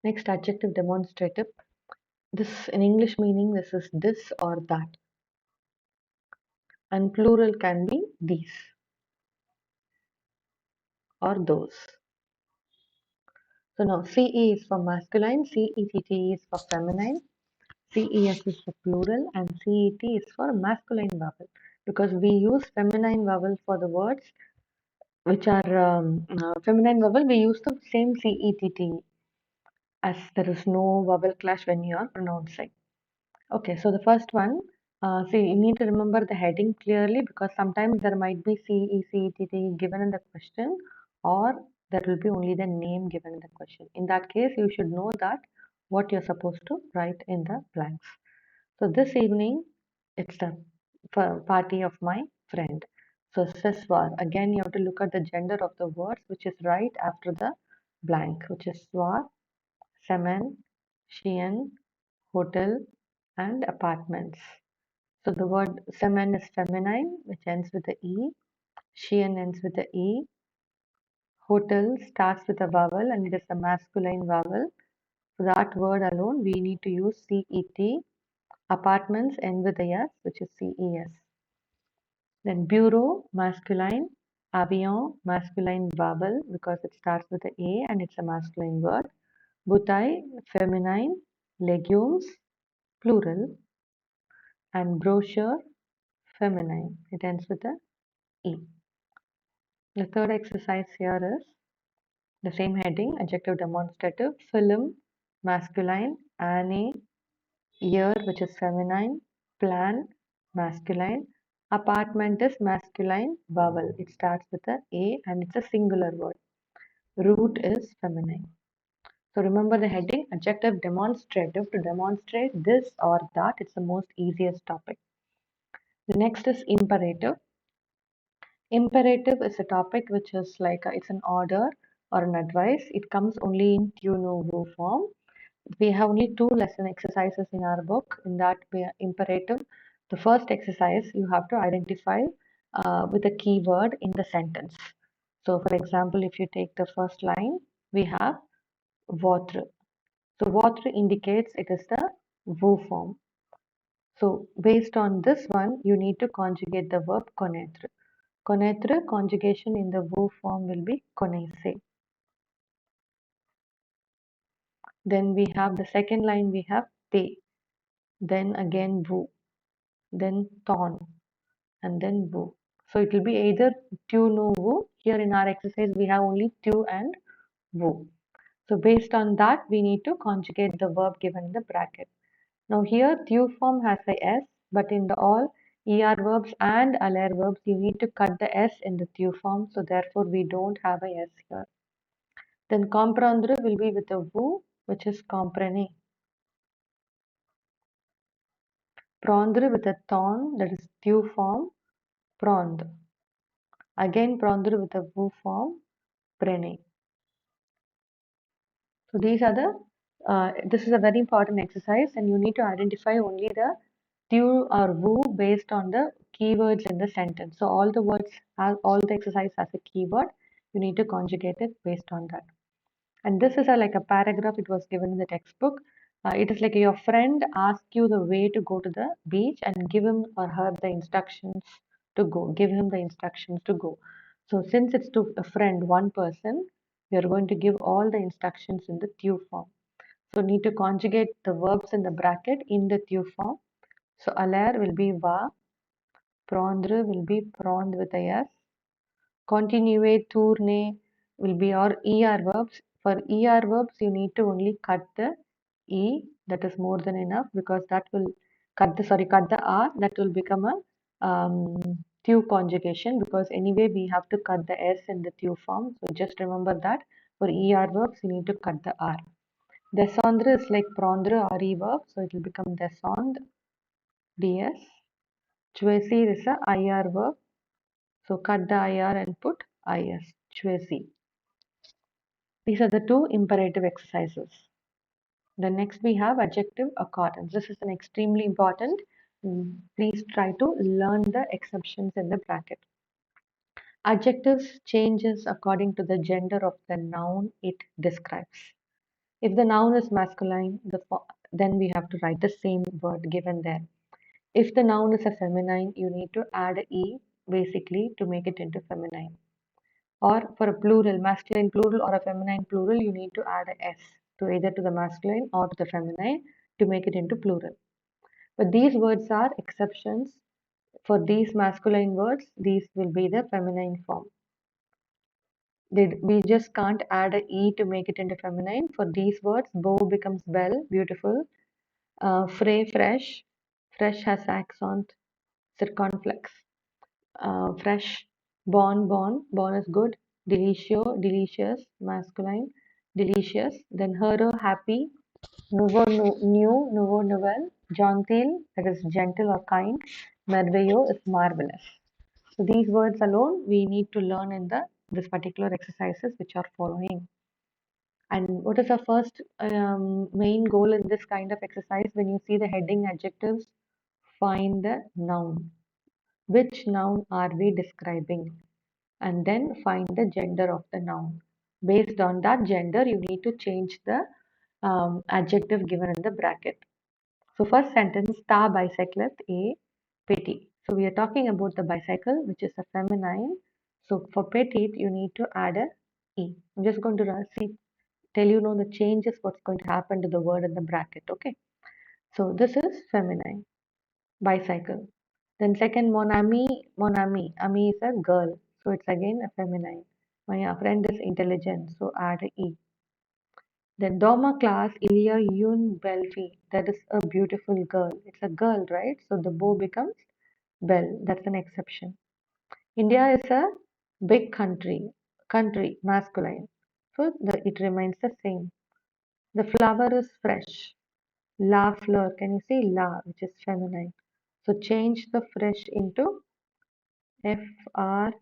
Next, adjective demonstrative. This in English meaning this is this or that, and plural can be these or those. So now CE is for masculine, CETT is for feminine, CES is for plural, and CET is for masculine vowel, because we use feminine vowel for the words which are feminine vowel. We use the same CETT, as there is no vowel clash when you are pronouncing. Okay, so the first one, see, you need to remember the heading clearly, because sometimes there might be CECTT given in the question, or there will be only the name given in the question. In that case, you should know that what you're supposed to write in the blanks. So this evening, it's the party of my friend. So seswar. Again, you have to look at the gender of the words, which is right after the blank, which is swar, semen, shean, hotel, and apartments. So the word semen is feminine, which ends with a E. Shean ends with a E. Hotel starts with a vowel and it is a masculine vowel. For that word alone, we need to use CET. Apartments end with a S, which is CES. Then bureau, masculine. Avion, masculine vowel because it starts with a A and it's a masculine word. Butai, feminine. Legumes, plural. And brochure, feminine. It ends with a E. The third exercise here is the same heading, adjective demonstrative, film, masculine, ane, year, which is feminine, plan, masculine, apartment is masculine vowel. It starts with a and it's a singular word. Root is feminine. So remember the heading, adjective demonstrative, to demonstrate this or that. It's the most easiest topic. The next is imperative. Imperative is a topic which is like it's an order or an advice. It comes only in tu no vo form. We have only two lesson exercises in our book. In that, we are imperative. The first exercise you have to identify with a keyword in the sentence. So, for example, if you take the first line, we have water. So, water indicates it is the vo form. So, based on this one, you need to conjugate the verb connaître. Connaître conjugation in the vous form will be connaissez. Then we have the second line, we have te, then again vous, then ton, and then vous. So it will be either tu, no, vous. Here in our exercise, we have only tu and vous. So based on that, we need to conjugate the verb given in the bracket. Now here, tu form has a s, but in the all er verbs and aller verbs, you need to cut the s in the tu form. So therefore, we don't have a s here. Then comprendre will be with a vous, which is comprenez. Prendre with a ton, that is tu form, prendre. Again, prendre with a vous form, prenez. So these are the, this is a very important exercise and you need to identify only the tu or vous based on the keywords in the sentence. So all the words, all the exercise has a keyword. You need to conjugate it based on that. And this is like a paragraph, it was given in the textbook. It is like your friend asks you the way to go to the beach and give him or her the instructions to go. Give him the instructions to go. So since it's to a friend, one person, we are going to give all the instructions in the tu form. So need to conjugate the verbs in the bracket in the tu form. So aller will be va, prendre will be prendre with a s, continuer, tourner will be our er verbs. For er verbs, you need to only cut the e, that is more than enough, because that will cut the r, that will become a tu conjugation, because anyway we have to cut the s in the tu form. So just remember that for er verbs, you need to cut the r. Descendre is like prendre re verb, so it will become descendre, ds. Choisir is a ir verb, so cut the ir and put is, choisir. These are the two imperative exercises. The next we have adjective accordance. This is an extremely important. Please try to learn the exceptions in the bracket. Adjectives changes according to the gender of the noun it describes. If the noun is masculine, then we have to write the same word given there. If the noun is a feminine, you need to add a e basically to make it into feminine. Or for a plural, masculine plural or a feminine plural, you need to add a s to either to the masculine or to the feminine to make it into plural. But these words are exceptions. For these masculine words, these will be the feminine form. We just can't add a e to make it into feminine. For these words, bow becomes bell, beautiful. Fray, fresh. Fresh has accent, circumflex. Fresh. Born, born. Born is good. Delicio, delicious, masculine. Delicious. Then hero, happy. Nouveau, new, nouveau, nouvelle. Gentil, that is gentle or kind. Merveilleux is marvelous. So these words alone we need to learn in the this particular exercises which are following. And what is our first main goal in this kind of exercise? When you see the heading adjectives, find the noun. Which noun are we describing? And then find the gender of the noun. Based on that gender, you need to change the adjective given in the bracket. So first sentence, ta bicyclette et petite. So we are talking about the bicycle, which is a feminine. So for petite, you need to add a e. I'm just going to tell you know the changes what's going to happen to the word in the bracket. Okay. So this is feminine, bicycle. Then second, mon ami, mon ami. Ami is a girl. So it's again a feminine. My friend is intelligent. So add a e. Then Doma class Ilya Yun Belfi. That is a beautiful girl. It's a girl, right? So the bow becomes bell. That's an exception. India is a big country. Country, masculine. So it remains the same. The flower is fresh. La fleur. Can you see la, which is feminine? So change the fresh into Fraiche.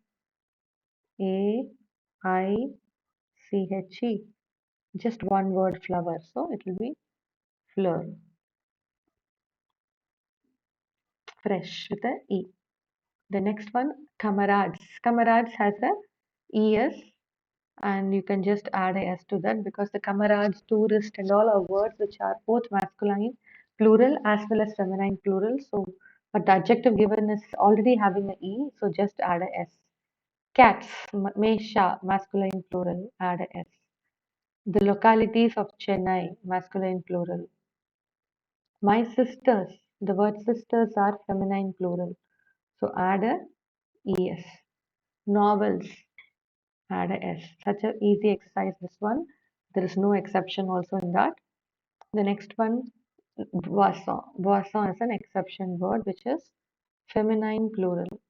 Just one word flower. So it will be fleur. Fresh with a E. The next one, comrades. Comrades has a ES and you can just add a S to that because the comrades, tourist and all are words which are both masculine plural as well as feminine plural. So, but the adjective given is already having a E, so just add a S. Cats, Mesha, masculine plural, add a S. The localities of Chennai, masculine plural. My sisters, the word sisters are feminine plural, so add a ES. Novels, add a S. Such a easy exercise, this one. There is no exception also in that. The next one, boisson. Boisson is an exception word which is feminine plural.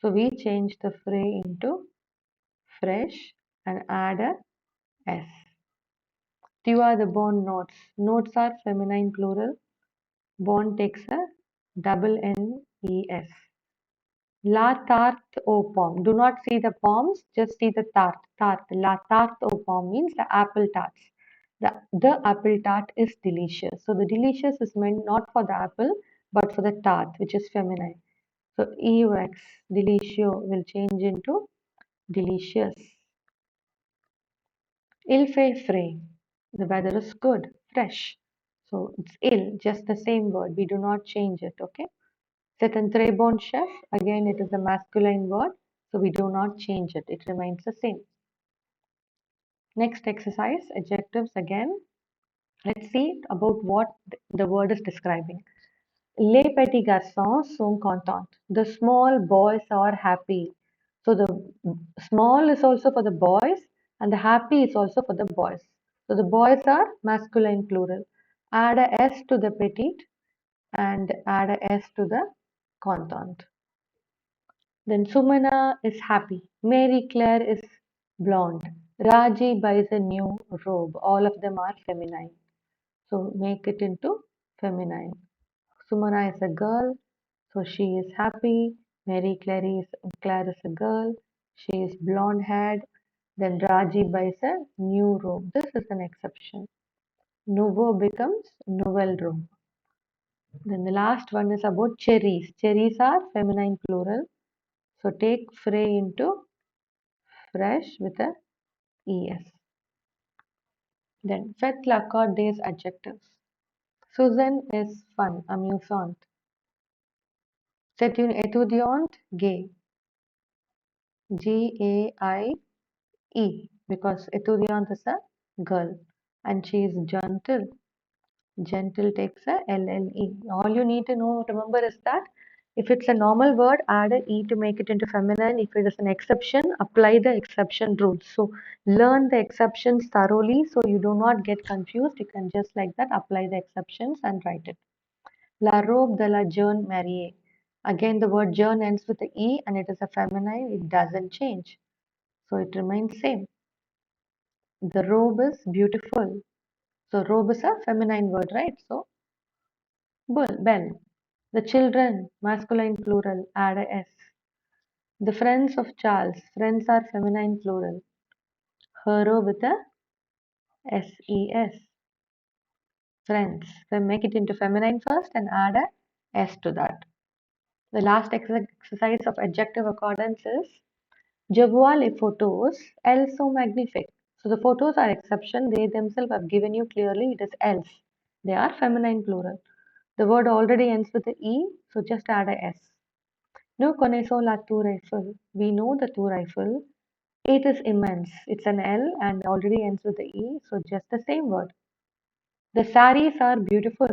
So we change the fray into fresh and add a S. Tu are the bond notes. Notes are feminine plural. Bond takes a double N E S. La tarte aux pommes. Do not see the poms, just see the tart. Tarte. La tarte aux pommes means the apple tarts. The apple tart is delicious. So the delicious is meant not for the apple, but for the tart, which is feminine. So EUX, delicio, will change into delicious. Il fait frais. The weather is good, fresh. So it's il, just the same word. We do not change it, okay? C'est un très bon chef. Again, it is a masculine word, so we do not change it. It remains the same. Next exercise, adjectives again. Let's see about what the word is describing. Les petits garçons sont contents. The small boys are happy. So the small is also for the boys and the happy is also for the boys. So the boys are masculine plural. Add a S to the petite and add a S to the content. Then Sumana is happy. Mary Claire is blonde. Raji buys a new robe. All of them are feminine. So make it into feminine. Sumana is a girl, so she is happy. Claire is a girl. She is blonde haired. Then Raji buys a new robe. This is an exception. Nouveau becomes nouvelle robe. Then the last one is about cherries. Cherries are feminine plural. So take fray into fresh with a ES. Then faites l'accord des adjectives. Susan is fun, amusante. C'est une étudiante gay. G-A-I-E, because étudiante is a girl and she is gentle. Gentle takes a L-L-E. All you need to know, remember, is that if it's a normal word, add a E to make it into feminine. If it is an exception, apply the exception rules. So learn the exceptions thoroughly so you do not get confused. You can just like that apply the exceptions and write it. La robe de la jeune mariée. Again, the word jeune ends with a E and it is a feminine. It doesn't change. So it remains same. The robe is beautiful. So robe is a feminine word, right? So belle. The children, masculine plural, add a S. The friends of Charles, friends are feminine plural. Hero with a S-E-S. Friends. Then make it into feminine first and add a S to that. The last exercise of adjective accordance is Je vois les photos, elles sont magnifiques. So the photos are exception. They themselves have given you clearly it is else. They are feminine plural. The word already ends with a E, so just add a S. Nous connaissons la tour Eiffel. We know the tour Eiffel. It is immense. It's an L and already ends with a E, so just the same word. The saris are beautiful.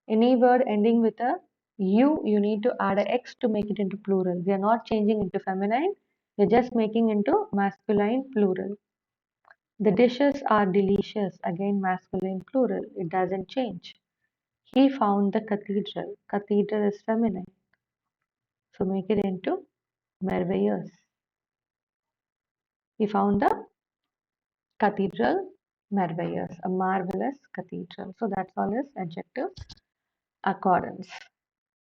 Any word ending with a U, you need to add a X to make it into plural. We are not changing into feminine. We're just making into masculine plural. The dishes are delicious. Again, masculine plural. It doesn't change. He found the cathedral. Cathedral is feminine. So make it into merveilleuse. He found the cathedral merveilleuse, a marvelous cathedral. So that's all is adjective accordance.